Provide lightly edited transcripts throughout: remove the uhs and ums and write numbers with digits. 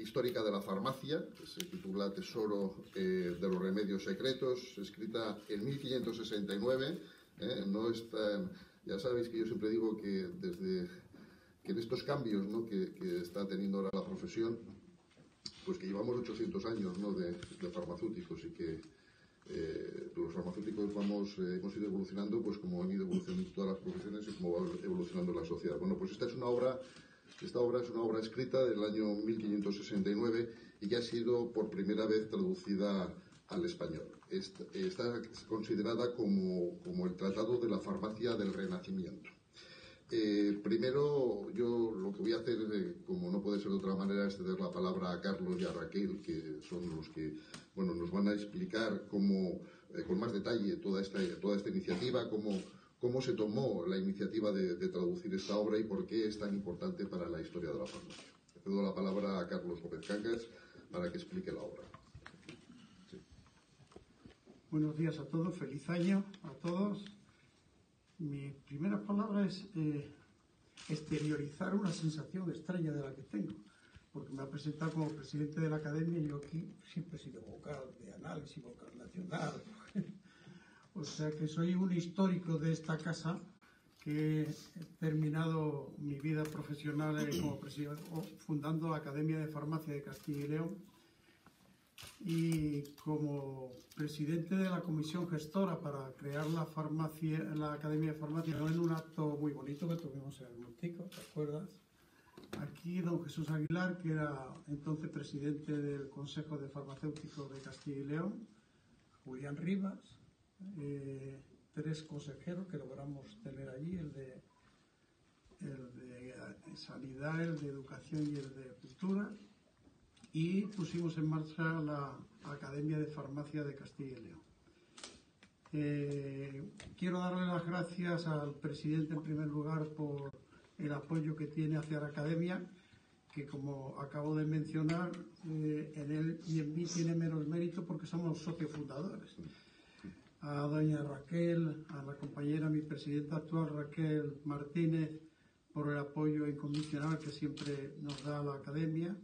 histórica de la farmacia, que se titula Tesoro de los remedios secretos, escrita en 1569. No está, ya sabéis que yo siempre digo que desde que en estos cambios, ¿no?, que está teniendo ahora la profesión, pues que llevamos 800 años, ¿no?, de farmacéuticos, y que los farmacéuticos hemos ido evolucionando, pues como han ido evolucionando todas las profesiones y como va evolucionando la sociedad. Bueno, pues esta obra es una obra escrita del año 1569 y que ha sido por primera vez traducida al español. Está considerada como el tratado de la farmacia del Renacimiento. Primero, yo lo que voy a hacer, como no puede ser de otra manera, es ceder la palabra a Carlos y a Raquel, que son los que nos van a explicar cómo, con más detalle, toda esta iniciativa, cómo se tomó la iniciativa de traducir esta obra y por qué es tan importante para la historia de la farmacia. Le cedo la palabra a Carlos Gómez Cangas para que explique la obra. Sí. Buenos días a todos, feliz año a todos. Mi primera palabra es exteriorizar una sensación extraña de la que tengo, porque me ha presentado como presidente de la academia y yo aquí siempre he sido vocal de análisis, vocal nacional. O sea que soy un histórico de esta casa, que he terminado mi vida profesional como presidente, fundando la Academia de Farmacia de Castilla y León, y como presidente de la comisión gestora para crear la Academia de Farmacia, en un acto muy bonito que tuvimos en el Montico, ¿te acuerdas? Aquí don Jesús Aguilar, que era entonces presidente del Consejo de Farmacéuticos de Castilla y León, Julián Rivas, 3 consejeros que logramos tener allí, el de Sanidad, el de Educación y el de Cultura, y pusimos en marcha la Academia de Farmacia de Castilla y León. Quiero darle las gracias al presidente en primer lugar por el apoyo que tiene hacia la Academia, que como acabo de mencionar, en él y en mí tiene menos mérito porque somos socios fundadores. A doña Raquel, a la compañera, mi presidenta actual, Raquel Martínez, por el apoyo incondicional que siempre nos da la Academia.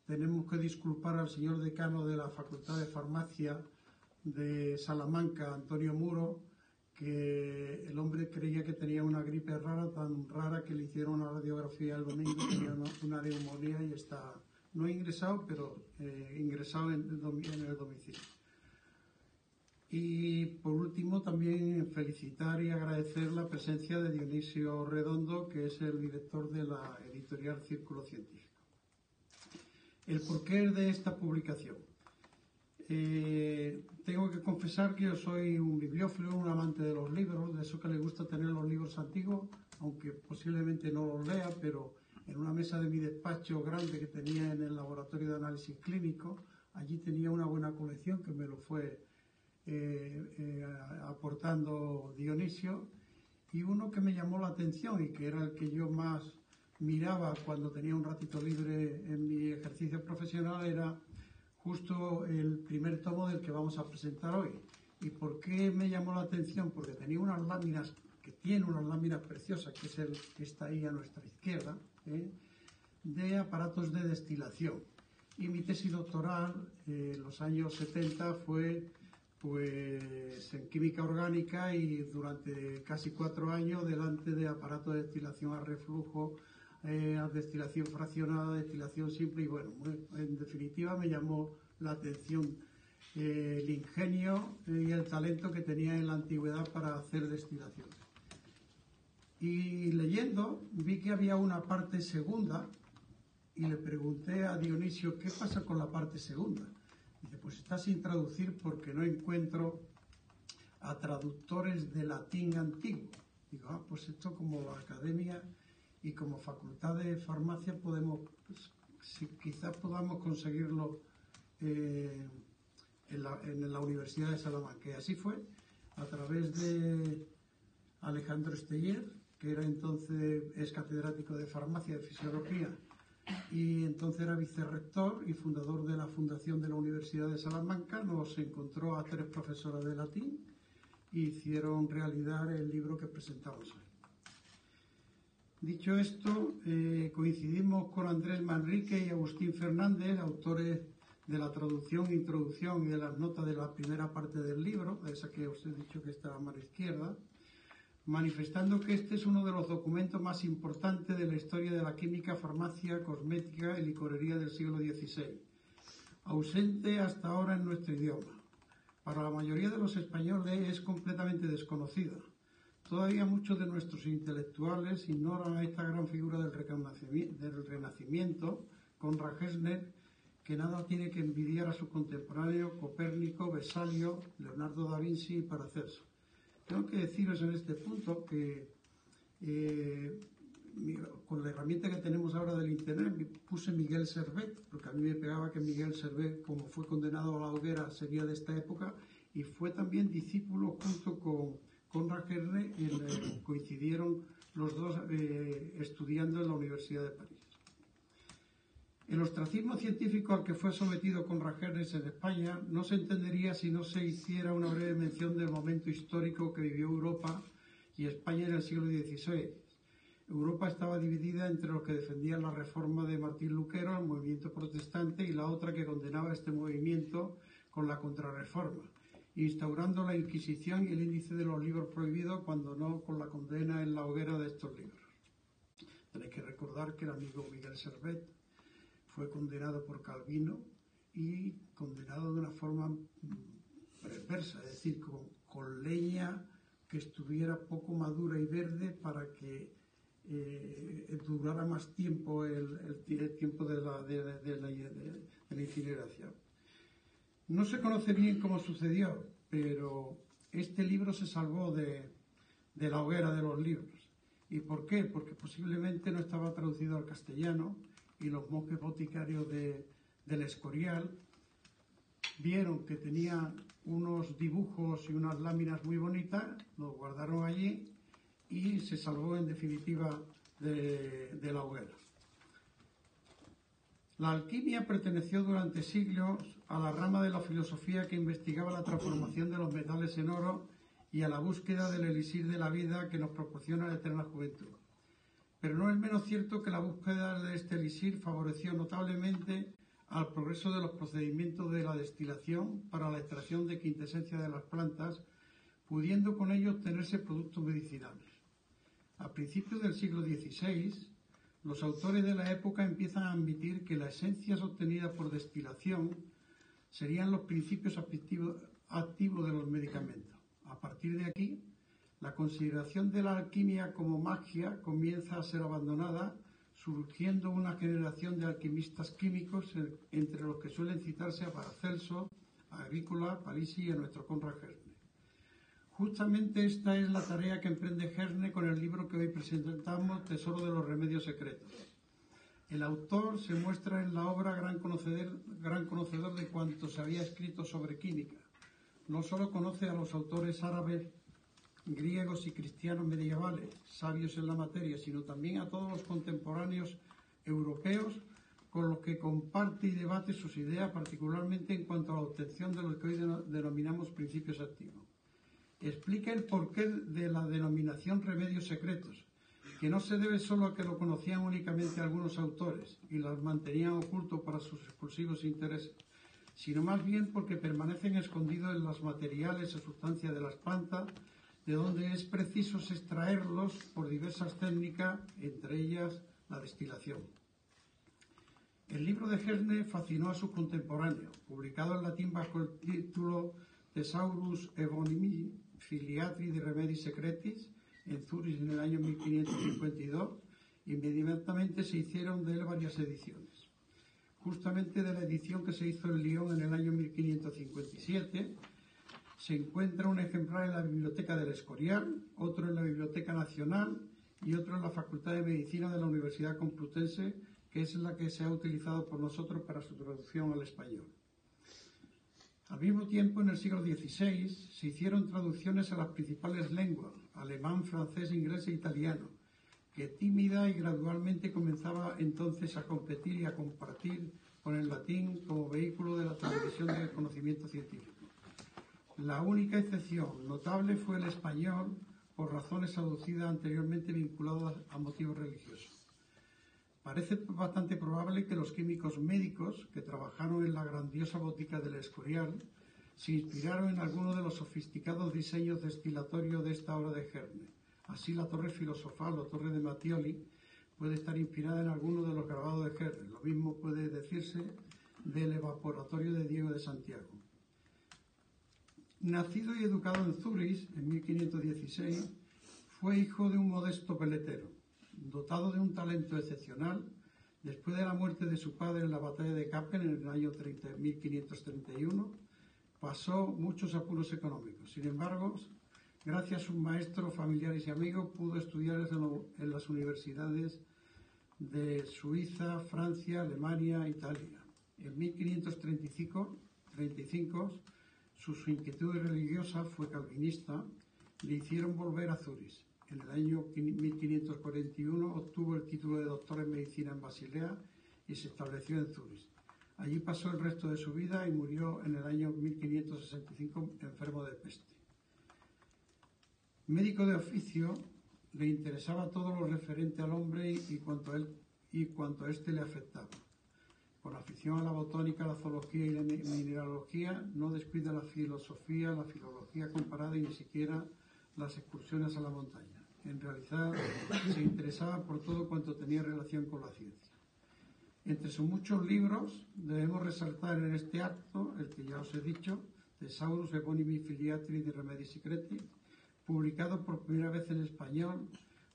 Tenemos que disculpar al señor decano de la Facultad de Farmacia de Salamanca, Antonio Muro, que el hombre creía que tenía una gripe rara, tan rara que le hicieron una radiografía el domingo, tenía una neumonía y está no ingresado, pero ingresado en el domicilio. Y por último también felicitar y agradecer la presencia de Dionisio Redondo, que es el director de la editorial Círculo Científico. El porqué de esta publicación. Tengo que confesar que yo soy un bibliófilo, un amante de los libros, de eso que le gusta tener los libros antiguos, aunque posiblemente no los lea, pero en una mesa de mi despacho grande que tenía en el laboratorio de análisis clínico, allí tenía una buena colección que me lo fue aportando Dionisio, y uno que me llamó la atención y que era el que yo más miraba cuando tenía un ratito libre en mi ejercicio profesional era justo el primer tomo del que vamos a presentar hoy. ¿Y por qué me llamó la atención? Porque tenía unas láminas, que tiene unas láminas preciosas, que es el que está ahí a nuestra izquierda, de aparatos de destilación. Y mi tesis doctoral en los años 70 fue pues en química orgánica, y durante casi 4 años delante de aparatos de destilación a reflujo, a destilación fraccionada, destilación simple, y bueno, en definitiva me llamó la atención el ingenio y el talento que tenía en la antigüedad para hacer destilación. Y leyendo vi que había una parte segunda y le pregunté a Dionisio qué pasa con la parte segunda. Dice, pues está sin traducir porque no encuentro a traductores de latín antiguo. Digo, pues esto como academia y como facultad de farmacia podemos, pues, quizás podamos conseguirlo en la Universidad de Salamanca. Y así fue, a través de Alejandro Esteller, que era entonces es catedrático de farmacia, de fisiología, y entonces era vicerrector y fundador de la fundación de la Universidad de Salamanca. Nos encontró a 3 profesoras de latín e hicieron realidad el libro que presentamos hoy. Dicho esto, coincidimos con Andrés Manrique y Agustín Fernández, autores de la traducción, introducción y de las notas de la primera parte del libro, esa que os he dicho que está a mano izquierda, manifestando que este es uno de los documentos más importantes de la historia de la química, farmacia, cosmética y licorería del siglo XVI, ausente hasta ahora en nuestro idioma. Para la mayoría de los españoles es completamente desconocida. Todavía muchos de nuestros intelectuales ignoran a esta gran figura del Renacimiento, Konrad Gessner, que nada tiene que envidiar a su contemporáneo Copérnico, Vesalio, Leonardo da Vinci y Paracelso. Tengo que deciros en este punto que con la herramienta que tenemos ahora del Internet puse Miguel Servet, porque a mí me pegaba que Miguel Servet, como fue condenado a la hoguera, sería de esta época, y fue también discípulo junto con Konrad Gessner, coincidieron los dos estudiando en la Universidad de París. El ostracismo científico al que fue sometido Konrad Gessner en España no se entendería si no se hiciera una breve mención del momento histórico que vivió Europa y España en el siglo XVI. Europa estaba dividida entre los que defendían la reforma de Martín Lutero, el movimiento protestante, y la otra que condenaba este movimiento con la contrarreforma, instaurando la Inquisición y el índice de los libros prohibidos, cuando no con la condena en la hoguera de estos libros. Tenéis que recordar que el amigo Miguel Servet fue condenado por Calvino y condenado de una forma perversa, es decir, con leña que estuviera poco madura y verde para que durara más tiempo el tiempo de la incineración. No se conoce bien cómo sucedió, pero este libro se salvó de la hoguera de los libros. ¿Y por qué? Porque posiblemente no estaba traducido al castellano y los monjes boticarios del Escorial vieron que tenía unos dibujos y unas láminas muy bonitas, los guardaron allí y se salvó en definitiva de la hoguera. La alquimia perteneció durante siglos a la rama de la filosofía que investigaba la transformación de los metales en oro y a la búsqueda del elixir de la vida que nos proporciona la eterna juventud. Pero no es menos cierto que la búsqueda de este elixir favoreció notablemente al progreso de los procedimientos de la destilación para la extracción de quintesencia de las plantas, pudiendo con ello obtenerse productos medicinales. A principios del siglo XVI, los autores de la época empiezan a admitir que las esencias obtenidas por destilación serían los principios activos de los medicamentos. A partir de aquí, la consideración de la alquimia como magia comienza a ser abandonada, surgiendo una generación de alquimistas químicos, entre los que suelen citarse a Paracelso, a Agrícola, Palissy y a nuestro Konrad Gessner. Justamente esta es la tarea que emprende Gessner con el libro que hoy presentamos, Tesoro de los Remedios Secretos. El autor se muestra en la obra gran conocedor de cuanto se había escrito sobre química. No solo conoce a los autores árabes, griegos y cristianos medievales, sabios en la materia, sino también a todos los contemporáneos europeos con los que comparte y debate sus ideas, particularmente en cuanto a la obtención de lo que hoy denominamos principios activos. Explica el porqué de la denominación remedios secretos, que no se debe solo a que lo conocían únicamente algunos autores y los mantenían ocultos para sus exclusivos intereses, sino más bien porque permanecen escondidos en los materiales o sustancias de las plantas, de donde es preciso extraerlos por diversas técnicas, entre ellas la destilación. El libro de Gessner fascinó a sus contemporáneos, publicado en latín bajo el título Thesaurus Evonimi Filiatri de Remedii Secretis, en Zurich en el año 1552, inmediatamente se hicieron de él varias ediciones. Justamente de la edición que se hizo en Lyon en el año 1557, se encuentra un ejemplar en la Biblioteca del Escorial, otro en la Biblioteca Nacional y otro en la Facultad de Medicina de la Universidad Complutense, que es la que se ha utilizado por nosotros para su traducción al español. Al mismo tiempo, en el siglo XVI, se hicieron traducciones a las principales lenguas, alemán, francés, inglés e italiano, que tímida y gradualmente comenzaba entonces a competir y a compartir con el latín como vehículo de la transmisión del conocimiento científico. La única excepción notable fue el español, por razones aducidas anteriormente vinculadas a motivos religiosos. Parece bastante probable que los químicos médicos que trabajaron en la grandiosa botica del Escorial se inspiraron en alguno de los sofisticados diseños destilatorios de esta obra de Gesner. Así, la torre filosofal o torre de Mattioli puede estar inspirada en alguno de los grabados de Gesner. Lo mismo puede decirse del evaporatorio de Diego de Santiago. Nacido y educado en Zúrich en 1516, fue hijo de un modesto peletero. Dotado de un talento excepcional, después de la muerte de su padre en la batalla de Kappel en el año 1531, pasó muchos apuros económicos. Sin embargo, gracias a sus maestros, familiares y amigos, pudo estudiar en las universidades de Suiza, Francia, Alemania e Italia. En 1535, su inquietud religiosa fue calvinista, le hicieron volver a Zúrich. En el año 1541 obtuvo el título de doctor en medicina en Basilea y se estableció en Zúrich. Allí pasó el resto de su vida y murió en el año 1565 enfermo de peste. Médico de oficio, le interesaba todo lo referente al hombre y cuanto a éste le afectaba. Con afición a la botánica, la zoología y la mineralogía, no descuida la filosofía, la filología comparada y ni siquiera las excursiones a la montaña. En realidad, se interesaba por todo cuanto tenía relación con la ciencia. Entre sus muchos libros, debemos resaltar en este acto, el que ya os he dicho, Thesaurus Eponimi Filiatri de Remedii Secreti, publicado por primera vez en español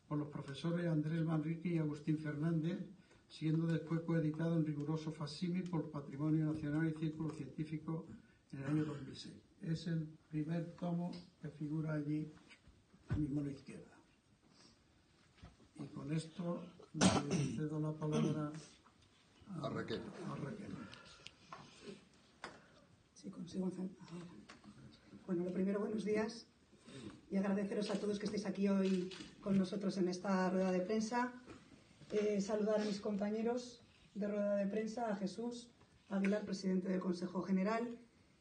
por los profesores Andrés Manrique y Agustín Fernández, siendo después coeditado en riguroso facsímil por Patrimonio Nacional y Círculo Científico en el año 2006. Es el primer tomo que figura allí a mi mano izquierda. Y con esto le cedo la palabra a Raquel. Sí, consigo hacer. Bueno, lo primero, buenos días y agradeceros a todos que estéis aquí hoy con nosotros en esta rueda de prensa. Saludar a mis compañeros de rueda de prensa, a Jesús Aguilar, presidente del Consejo General.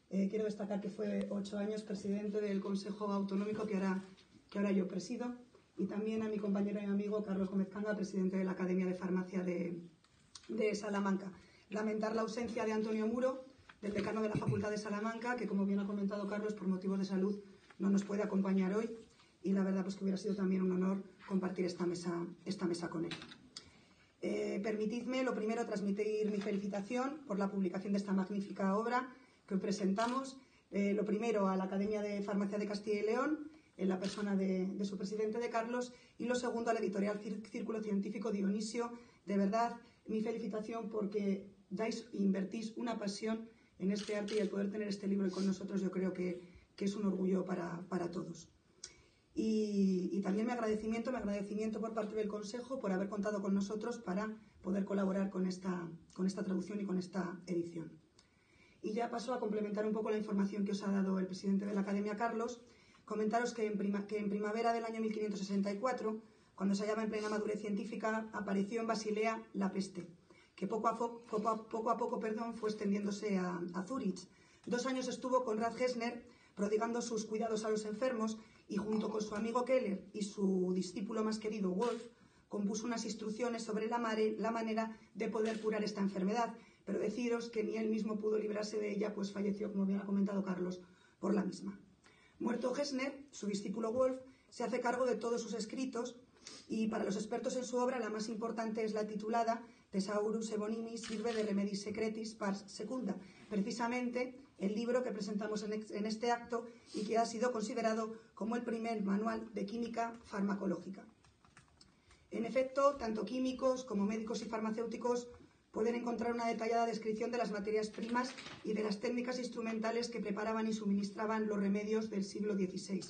Quiero destacar que fue 8 años presidente del Consejo Autonómico que ahora yo presido, y también a mi compañero y amigo Carlos Gómez Canga, presidente de la Academia de Farmacia de Salamanca. Lamentar la ausencia de Antonio Muro, del decano de la Facultad de Salamanca, que, como bien ha comentado Carlos, por motivos de salud no nos puede acompañar hoy, y la verdad pues que hubiera sido también un honor compartir esta mesa con él. Permitidme, lo primero, transmitir mi felicitación por la publicación de esta magnífica obra que hoy presentamos. Lo primero, a la Academia de Farmacia de Castilla y León, en la persona de su presidente, de Carlos, y lo segundo, a la editorial Círculo Científico Dionisio. De verdad, mi felicitación porque invertís una pasión en este arte, y el poder tener este libro con nosotros yo creo que es un orgullo para todos. Y también mi agradecimiento por parte del Consejo por haber contado con nosotros para poder colaborar con esta traducción y con esta edición. Y ya paso a complementar un poco la información que os ha dado el presidente de la Academia, Carlos. Comentaros que en primavera del año 1564, cuando se hallaba en plena madurez científica, apareció en Basilea la peste, que poco a poco fue extendiéndose a Zúrich. 2 años estuvo Konrad Gesner prodigando sus cuidados a los enfermos, y junto con su amigo Keller y su discípulo más querido Wolf, compuso unas instrucciones sobre la manera de poder curar esta enfermedad, pero deciros que ni él mismo pudo librarse de ella, pues falleció, como bien ha comentado Carlos, por la misma. Muerto Gesner, su discípulo Wolf se hace cargo de todos sus escritos, y para los expertos en su obra la más importante es la titulada Thesaurus Eponimi Sirve de Remedii Secretis Pars Secunda, precisamente el libro que presentamos en este acto y que ha sido considerado como el primer manual de química farmacológica. En efecto, tanto químicos como médicos y farmacéuticos pueden encontrar una detallada descripción de las materias primas y de las técnicas instrumentales que preparaban y suministraban los remedios del siglo XVI.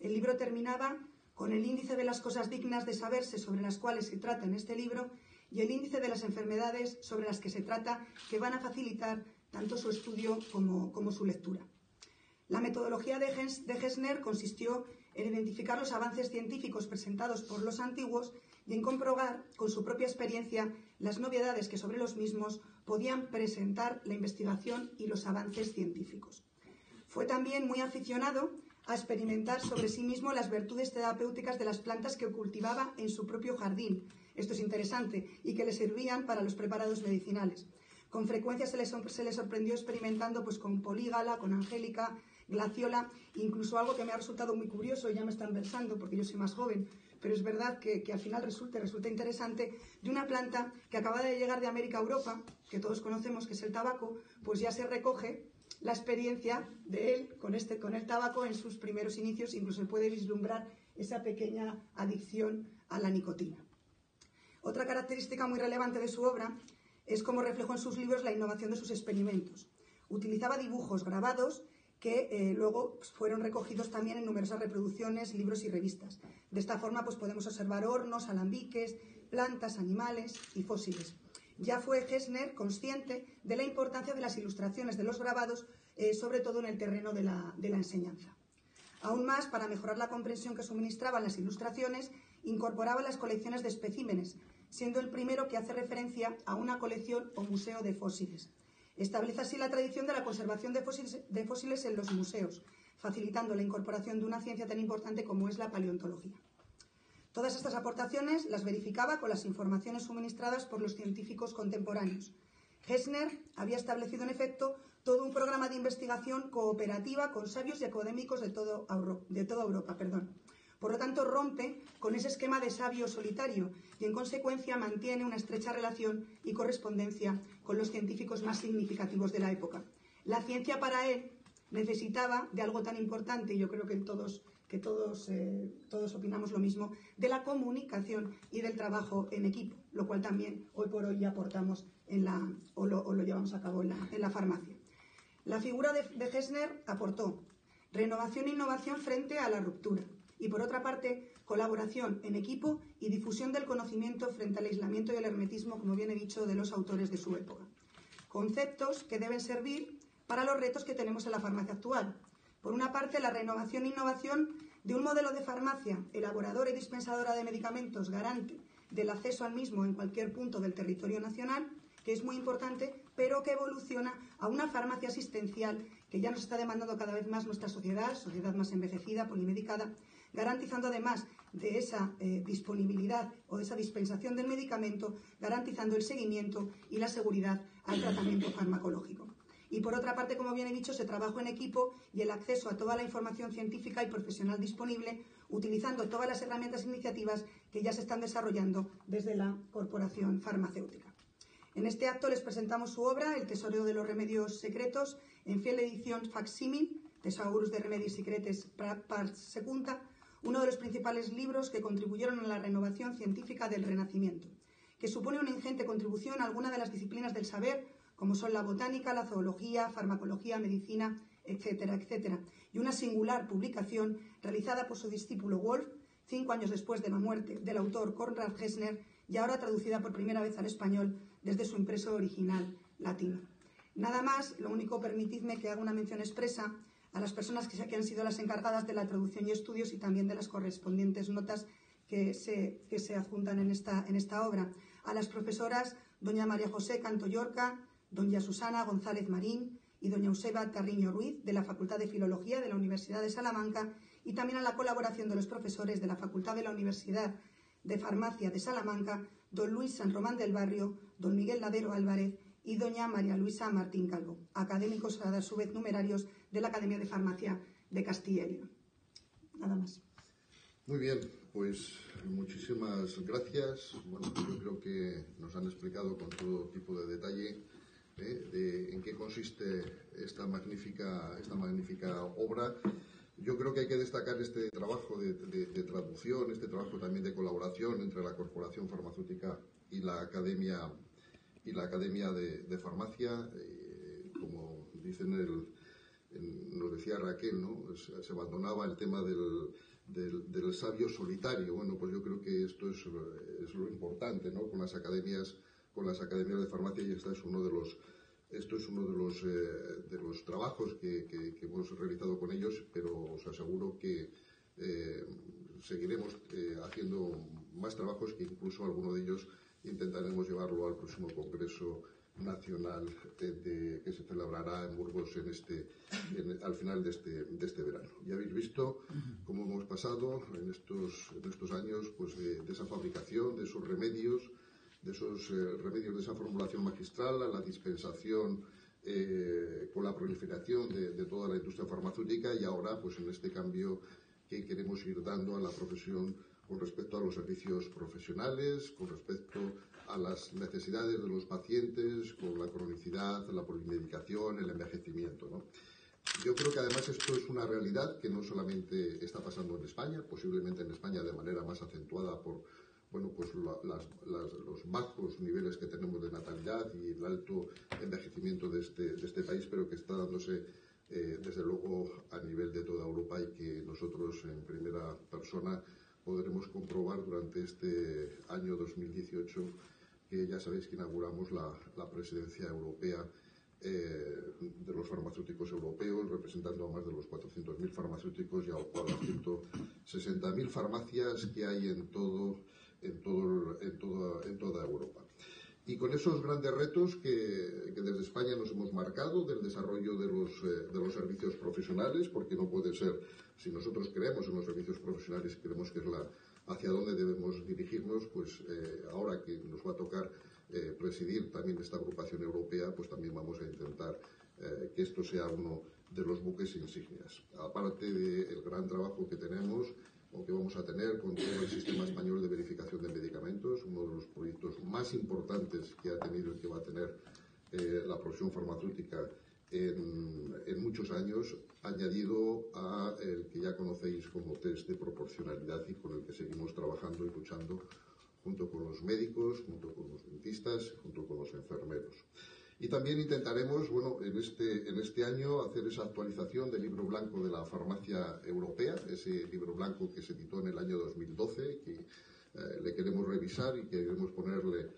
El libro terminaba con el índice de las cosas dignas de saberse sobre las cuales se trata en este libro y el índice de las enfermedades sobre las que se trata, que van a facilitar tanto su estudio como su lectura. La metodología de Gesner consistió en identificar los avances científicos presentados por los antiguos y en comprobar con su propia experiencia las novedades que sobre los mismos podían presentar la investigación y los avances científicos. Fue también muy aficionado a experimentar sobre sí mismo las virtudes terapéuticas de las plantas que cultivaba en su propio jardín. Esto es interesante, y que le servían para los preparados medicinales. Con frecuencia se le sorprendió experimentando pues, con polígala, con angélica, glaciola, incluso algo que me ha resultado muy curioso, y ya me están versando porque yo soy más joven, pero es verdad que al final resulta interesante, de una planta que acaba de llegar de América a Europa, que todos conocemos, que es el tabaco, pues ya se recoge la experiencia de él con el tabaco en sus primeros inicios, incluso se puede vislumbrar esa pequeña adicción a la nicotina. Otra característica muy relevante de su obra es como reflejó en sus libros la innovación de sus experimentos. Utilizaba dibujos grabados que luego fueron recogidos también en numerosas reproducciones, libros y revistas. De esta forma pues, podemos observar hornos, alambiques, plantas, animales y fósiles. Ya fue Gessner consciente de la importancia de las ilustraciones de los grabados, sobre todo en el terreno de la enseñanza. Aún más, para mejorar la comprensión que suministraban las ilustraciones, incorporaba las colecciones de especímenes, siendo el primero que hace referencia a una colección o museo de fósiles. Establece así la tradición de la conservación de fósiles en los museos, facilitando la incorporación de una ciencia tan importante como es la paleontología. Todas estas aportaciones las verificaba con las informaciones suministradas por los científicos contemporáneos. Gessner había establecido, en efecto, todo un programa de investigación cooperativa con sabios y académicos de toda Europa. Por lo tanto, rompe con ese esquema de sabio solitario y, en consecuencia, mantiene una estrecha relación y correspondencia con los científicos más significativos de la época. La ciencia para él necesitaba de algo tan importante, y yo creo que todos opinamos lo mismo, de la comunicación y del trabajo en equipo, lo cual también hoy por hoy aportamos lo llevamos a cabo en la farmacia. La figura de Gessner aportó renovación e innovación frente a la ruptura y, por otra parte, colaboración en equipo y difusión del conocimiento frente al aislamiento y el hermetismo, como bien he dicho, de los autores de su época. Conceptos que deben servir para los retos que tenemos en la farmacia actual. Por una parte, la renovación e innovación de un modelo de farmacia elaboradora y dispensadora de medicamentos garante del acceso al mismo en cualquier punto del territorio nacional, que es muy importante, pero que evoluciona a una farmacia asistencial que ya nos está demandando cada vez más nuestra sociedad más envejecida, polimedicada, garantizando además de esa disponibilidad o de esa dispensación del medicamento, garantizando el seguimiento y la seguridad al tratamiento farmacológico. Y por otra parte, como bien he dicho, se trabajó en equipo y el acceso a toda la información científica y profesional disponible, utilizando todas las herramientas e iniciativas que ya se están desarrollando desde la Corporación Farmacéutica. En este acto les presentamos su obra, El tesoro de los remedios secretos, en fiel edición facsímil, Tesaurus de remedis secretes part secunda, uno de los principales libros que contribuyeron a la renovación científica del Renacimiento, que supone una ingente contribución a alguna de las disciplinas del saber, como son la botánica, la zoología, farmacología, medicina, etcétera, etcétera, y una singular publicación realizada por su discípulo Wolf, 5 años después de la muerte del autor Konrad Gessner, y ahora traducida por primera vez al español desde su impreso original latino. Nada más, lo único, permitidme que haga una mención expresa a las personas que han sido las encargadas de la traducción y estudios y también de las correspondientes notas que se adjuntan en esta obra. A las profesoras doña María José Canto Llorca, doña Susana González Marín y doña Eusebia Carriño Ruiz, de la Facultad de Filología de la Universidad de Salamanca, y también a la colaboración de los profesores de la Facultad de la Universidad de Farmacia de Salamanca, don Luis San Román del Barrio, don Miguel Ladero Álvarez y doña María Luisa Martín Calvo, académicos a su vez numerarios de la Academia de Farmacia de Castilla y León. Nada más. Muy bien, pues muchísimas gracias. Bueno, yo creo que nos han explicado con todo tipo de detalle de en qué consiste esta magnífica obra. Yo creo que hay que destacar este trabajo de traducción, este trabajo también de colaboración entre la Corporación Farmacéutica y la Academia de Farmacia. Como dicen nos decía Raquel, ¿no? Se abandonaba el tema del sabio solitario. Bueno, pues yo creo que esto es lo importante, ¿no? Con las academias de farmacia, y esto es uno de los trabajos que hemos realizado con ellos, pero os aseguro que seguiremos haciendo más trabajos, que incluso alguno de ellos intentaremos llevarlo al próximo congreso nacional que se celebrará en Burgos al final de este verano. Ya habéis visto cómo hemos pasado en estos años pues, de esa fabricación, de esos remedios, de esa formulación magistral a la dispensación con la proliferación de toda la industria farmacéutica y ahora pues en este cambio que queremos ir dando a la profesión con respecto a los servicios profesionales, con respecto a las necesidades de los pacientes, con la cronicidad, la polimedicación, el envejecimiento, ¿no? Yo creo que además esto es una realidad que no solamente está pasando en España, posiblemente en España de manera más acentuada por pues los bajos niveles que tenemos de natalidad y el alto envejecimiento de este país, pero que está dándose desde luego a nivel de toda Europa y que nosotros en primera persona podremos comprobar durante este año 2018, que ya sabéis que inauguramos la presidencia europea de los farmacéuticos europeos, representando a más de los 400.000 farmacéuticos y a las 160.000 farmacias que hay en toda Europa. Y con esos grandes retos que desde España nos hemos marcado del desarrollo de los servicios profesionales, porque no puede ser, si nosotros creemos en los servicios profesionales, creemos que es hacia dónde debemos dirigirnos, pues ahora que nos va a tocar presidir también esta agrupación europea, pues también vamos a intentar que esto sea uno de los buques insignias. Aparte del gran trabajo que tenemos o que vamos a tener con todo el sistema español de verificación de medicamentos, uno de los proyectos más importantes que ha tenido y que va a tener la profesión farmacéutica en muchos años, añadido a el que ya conocéis como test de proporcionalidad y con el que seguimos trabajando y luchando junto con los médicos, junto con los dentistas, junto con los enfermeros. Y también intentaremos, en este año hacer esa actualización del libro blanco de la farmacia europea, ese libro blanco que se editó en el año 2012, que le queremos revisar y queremos ponerle,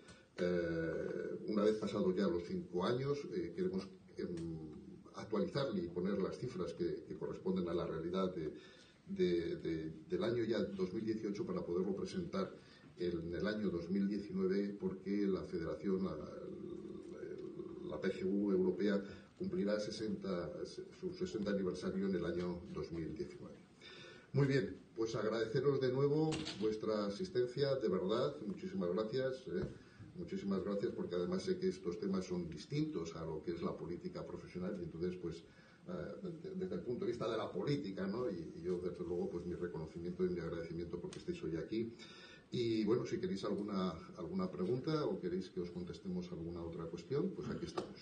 una vez pasados ya los 5 años, queremos actualizarle y poner las cifras que corresponden a la realidad del año ya 2018 para poderlo presentar en el año 2019, porque la Federación, la PGU europea, cumplirá su 60 aniversario en el año 2019. Muy bien, pues agradeceros de nuevo vuestra asistencia, de verdad, muchísimas gracias. Muchísimas gracias, porque además sé que estos temas son distintos a lo que es la política profesional y entonces, pues, desde el punto de vista de la política, ¿no? Y yo, desde luego, pues mi reconocimiento y mi agradecimiento porque estéis hoy aquí. Y bueno, si queréis alguna pregunta o queréis que os contestemos alguna otra cuestión, pues aquí estamos.